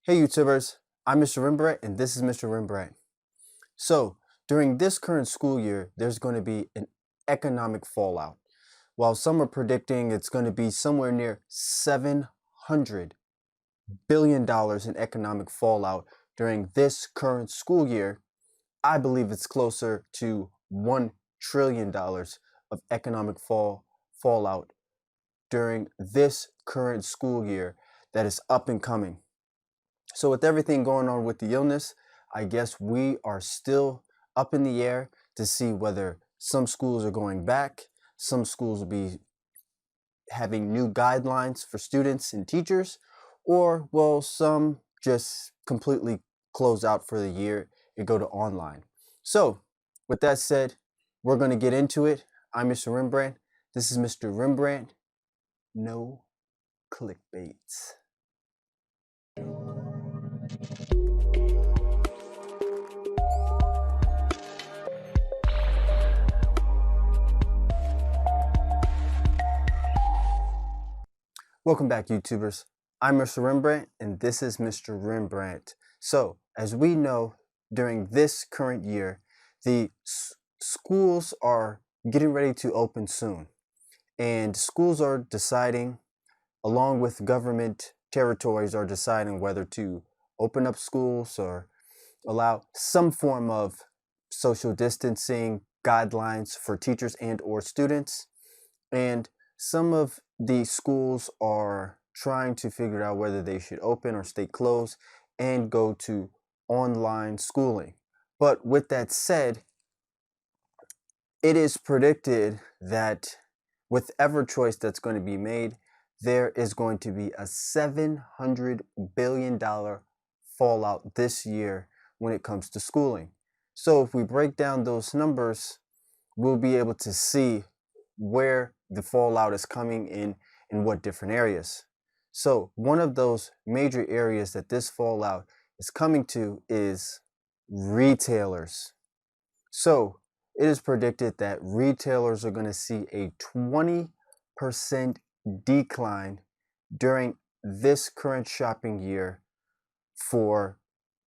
Hey YouTubers, I'm Mr. Rembrandt and this is Mr. Rembrandt. So, during this current school year, there's going to be an economic fallout. While some are predicting it's going to be somewhere near $700 billion in economic fallout during this current school year, I believe it's closer to $1 trillion of economic fallout during this current school year that is up and coming. So with everything going on with the illness, I guess we are still up in the air to see whether some schools are going back, some schools will be having new guidelines for students and teachers, or will some just completely close out for the year and go to online. So with that said, we're going to get into it. I'm Mr. Rembrandt. This is Mr. Rembrandt. No clickbaits. Welcome back, YouTubers. I'm Mr. Rembrandt, and this is Mr. Rembrandt. So, as we know, during this current year, the schools are getting ready to open soon. And schools are deciding, along with government territories, are deciding whether to open up schools or allow some form of social distancing guidelines for teachers and or students. And some of the schools are trying to figure out whether they should open or stay closed and go to online schooling. But with that said, it is predicted that with every choice that's going to be made, there is going to be a $700 billion fallout this year when it comes to schooling. So if we break down those numbers, we'll be able to see where the fallout is coming in what different areas. So one of those major areas that this fallout is coming to is retailers. So it is predicted that retailers are going to see a 20% decline during this current shopping year for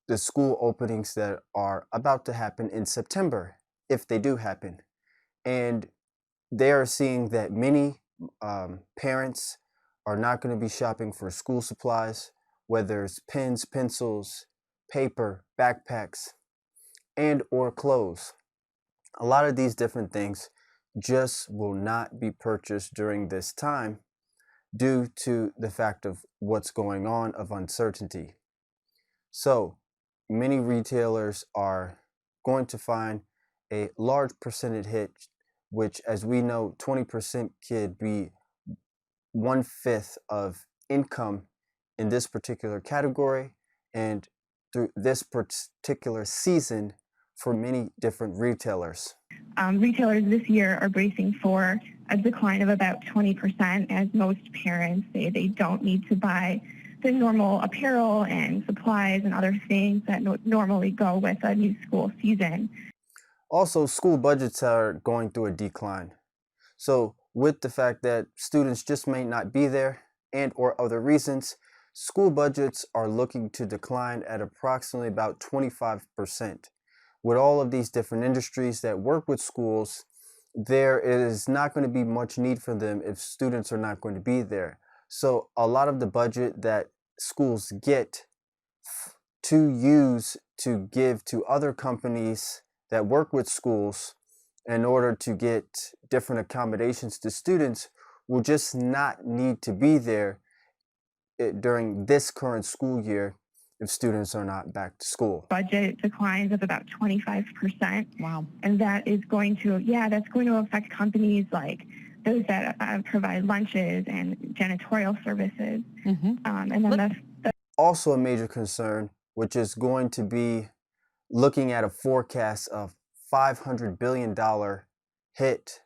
the school openings that are about to happen in September, if they do happen. And they are seeing that many parents are not going to be shopping for school supplies, whether it's pens, pencils, paper, backpacks, and or clothes. A lot of these different things just will not be purchased during this time due to the fact of what's going on of uncertainty. So many retailers are going to find a large percentage hit, which, as we know, 20% could be 1/5 of income in this particular category and through this particular season for many different retailers. Retailers this year are bracing for a decline of about 20%, as most parents say they don't need to buy the normal apparel and supplies and other things that normally go with a new school season. Also, school budgets are going through a decline. So with the fact that students just may not be there and or other reasons, school budgets are looking to decline at approximately about 25%. With all of these different industries that work with schools, there is not going to be much need for them if students are not going to be there. So a lot of the budget that schools get to use to give to other companies that work with schools in order to get different accommodations to students will just not need to be there during this current school year if students are not back to school. Budget declines of about 25%. Wow. And that is going to, that's going to affect companies like those that provide lunches and janitorial services. And then Also a major concern, which is going to be looking at a forecast of $500 billion hit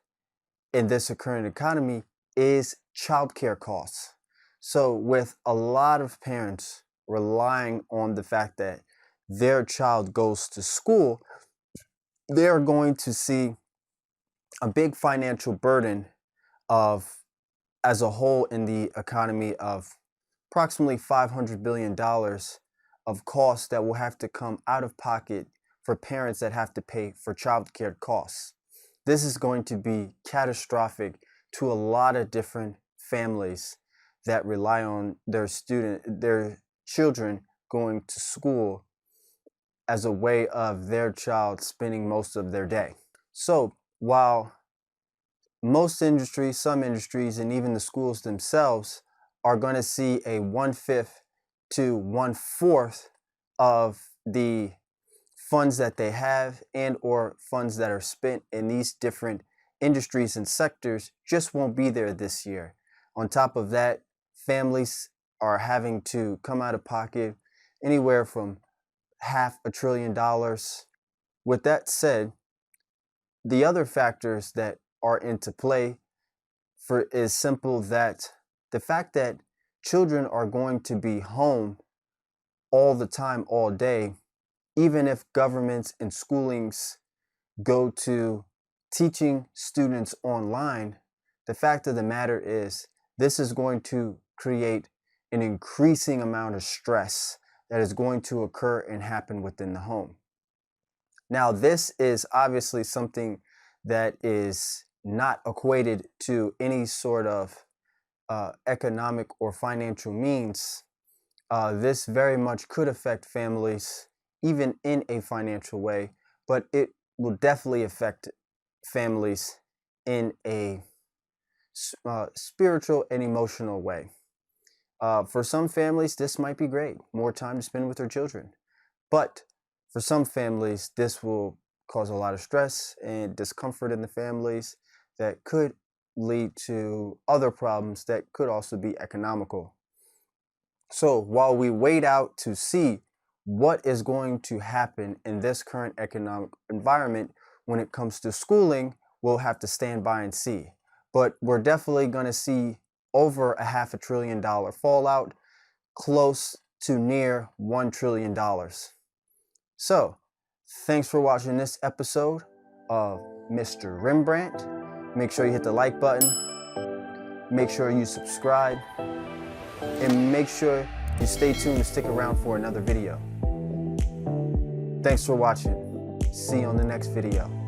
in this current economy, is childcare costs. So with a lot of parents relying on the fact that their child goes to school, they're going to see a big financial burden of, as a whole in the economy, of approximately $500 billion of costs that will have to come out of pocket for parents that have to pay for childcare costs. This is going to be catastrophic to a lot of different families that rely on their children going to school as a way of their child spending most of their day. So while most industries, some industries, and even the schools themselves are going to see a 1/5 to 1/4 of the funds that they have and or funds that are spent in these different industries and sectors just won't be there this year. On top of that, families are having to come out of pocket anywhere from $500 billion. With that said, the other factors that are into play is simple that the fact that children are going to be home all the time, all day, even if governments and schoolings go to teaching students online, the fact of the matter is this is going to create an increasing amount of stress that is going to occur and happen within the home. Now, this is obviously something that is not equated to any sort of economic or financial means. This very much could affect families, even in a financial way, but it will definitely affect families in a spiritual and emotional way. For some families, this might be great, more time to spend with their children. But for some families, this will cause a lot of stress and discomfort in the families that could lead to other problems that could also be economical. So while we wait out to see what is going to happen in this current economic environment when it comes to schooling, we'll have to stand by and see. But we're definitely going to see over $500 billion fallout, close to near $1 trillion. So, thanks for watching this episode of Mr. Rembrandt. Make sure you hit the like button, make sure you subscribe, and make sure you stay tuned and stick around for another video. Thanks for watching. See you on the next video.